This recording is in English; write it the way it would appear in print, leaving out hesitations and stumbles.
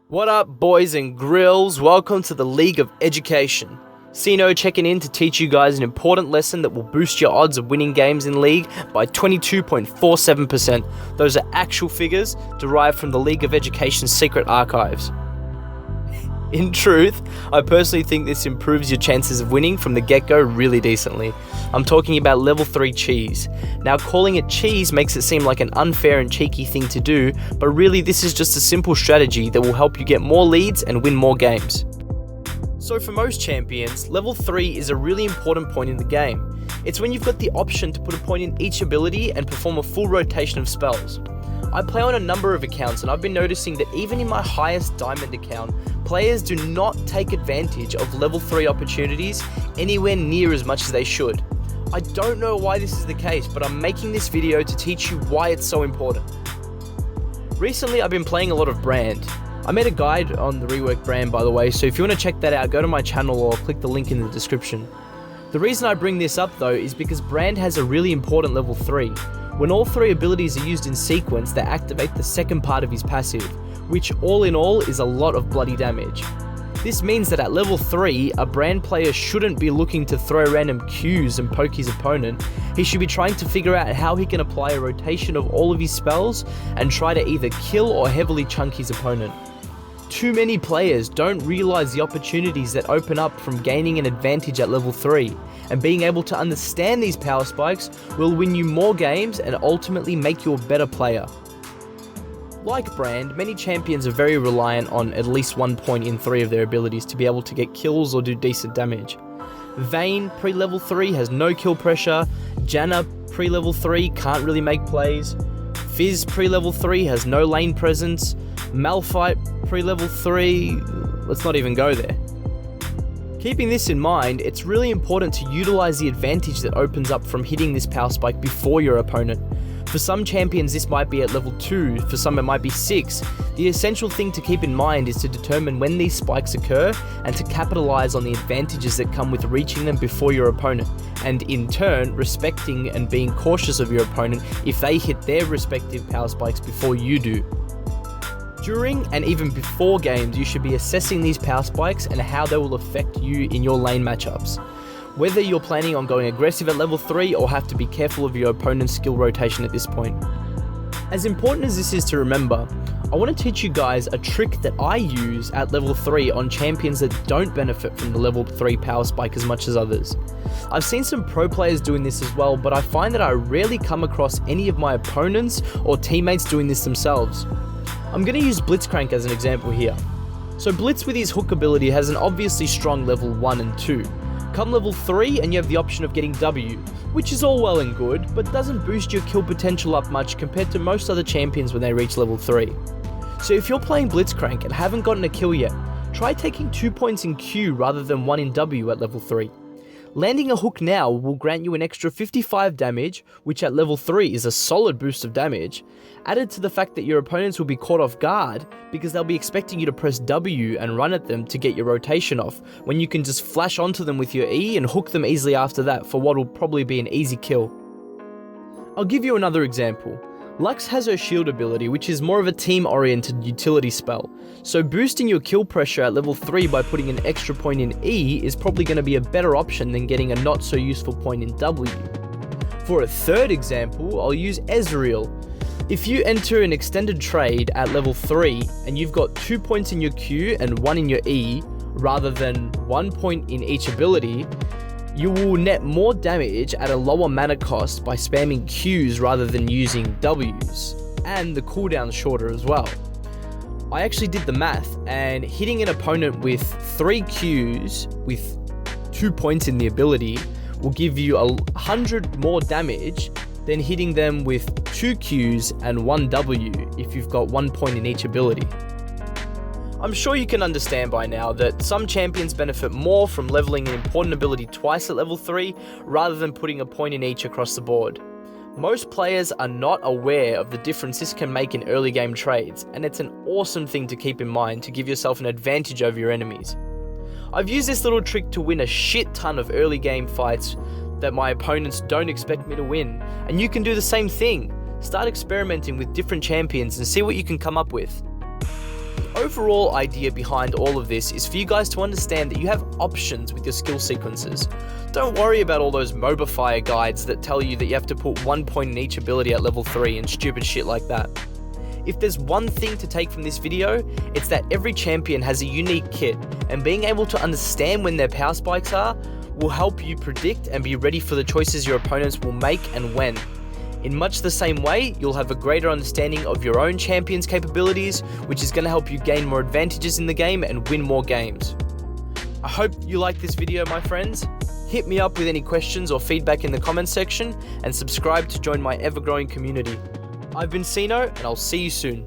What up, boys and grills? Welcome to the League of Education. Cino checking in to teach you guys an important lesson that will boost your odds of winning games in League by 22.47%. Those are actual figures derived from the League of Education's secret archives. In truth, I personally think this improves your chances of winning from the get-go really decently. I'm talking about level 3 cheese. Now, calling it cheese makes it seem like an unfair and cheeky thing to do, but really this is just a simple strategy that will help you get more leads and win more games. So for most champions, level 3 is a really important point in the game. It's when you've got the option to put a point in each ability and perform a full rotation of spells. I play on a number of accounts and I've been noticing that even in my highest diamond account, players do not take advantage of level 3 opportunities anywhere near as much as they should. I don't know why this is the case, but I'm making this video to teach you why it's so important. Recently I've been playing a lot of Brand. I made a guide on the reworked Brand, by the way, so if you want to check that out, go to my channel or click the link in the description. The reason I bring this up though is because Brand has a really important level 3. When all 3 abilities are used in sequence, they activate the second part of his passive, which all in all is a lot of bloody damage. This means that at level 3, a Brand player shouldn't be looking to throw random Qs and poke his opponent. He should be trying to figure out how he can apply a rotation of all of his spells and try to either kill or heavily chunk his opponent. Too many players don't realize the opportunities that open up from gaining an advantage at level 3, and being able to understand these power spikes will win you more games and ultimately make you a better player. Like Brand, many champions are very reliant on at least 1 point in 3 of their abilities to be able to get kills or do decent damage. Vayne, pre-level 3, has no kill pressure. Janna, pre-level 3, can't really make plays. Fizz, pre-level 3, has no lane presence. Malphite, pre-level 3, let's not even go there. Keeping this in mind, it's really important to utilize the advantage that opens up from hitting this power spike before your opponent. For some champions this might be at level 2, for some it might be 6. The essential thing to keep in mind is to determine when these spikes occur and to capitalize on the advantages that come with reaching them before your opponent, and in turn respecting and being cautious of your opponent if they hit their respective power spikes before you do. During and even before games, you should be assessing these power spikes and how they will affect you in your lane matchups. Whether you're planning on going aggressive at level 3 or have to be careful of your opponent's skill rotation at this point. As important as this is to remember, I want to teach you guys a trick that I use at level 3 on champions that don't benefit from the level 3 power spike as much as others. I've seen some pro players doing this as well, but I find that I rarely come across any of my opponents or teammates doing this themselves. I'm going to use Blitzcrank as an example here. So Blitz with his hook ability has an obviously strong level 1 and 2. Come level 3 and you have the option of getting W, which is all well and good, but doesn't boost your kill potential up much compared to most other champions when they reach level 3. So if you're playing Blitzcrank and haven't gotten a kill yet, try taking 2 points in Q rather than 1 in W at level 3. Landing a hook now will grant you an extra 55 damage, which at level 3 is a solid boost of damage, added to the fact that your opponents will be caught off guard because they'll be expecting you to press W and run at them to get your rotation off, when you can just flash onto them with your E and hook them easily after that for what will probably be an easy kill. I'll give you another example. Lux has her shield ability, which is more of a team-oriented utility spell, so boosting your kill pressure at level 3 by putting an extra point in E is probably going to be a better option than getting a not so useful point in W. For a third example, I'll use Ezreal. If you enter an extended trade at level 3 and you've got 2 points in your Q and 1 in your E, rather than 1 point in each ability, you will net more damage at a lower mana cost by spamming Qs rather than using Ws, and the cooldown's shorter as well. I actually did the math, and hitting an opponent with 3 Qs with 2 points in the ability will give you 100 more damage than hitting them with 2 Qs and 1 W if you've got 1 point in each ability. I'm sure you can understand by now that some champions benefit more from leveling an important ability twice at level 3 rather than putting a point in each across the board. Most players are not aware of the difference this can make in early game trades, and it's an awesome thing to keep in mind to give yourself an advantage over your enemies. I've used this little trick to win a shit ton of early game fights that my opponents don't expect me to win, and you can do the same thing. Start experimenting with different champions and see what you can come up with. overall idea behind all of this is for you guys to understand that you have options with your skill sequences. Don't worry about all those MOBAFire guides that tell you that you have to put 1 point in each ability at level 3 and stupid shit like that. If there's one thing to take from this video, it's that every champion has a unique kit, and being able to understand when their power spikes are will help you predict and be ready for the choices your opponents will make and when. In much the same way, you'll have a greater understanding of your own champion's capabilities, which is going to help you gain more advantages in the game and win more games. I hope you liked this video, my friends. Hit me up with any questions or feedback in the comments section, and subscribe to join my ever-growing community. I've been Sino, and I'll see you soon.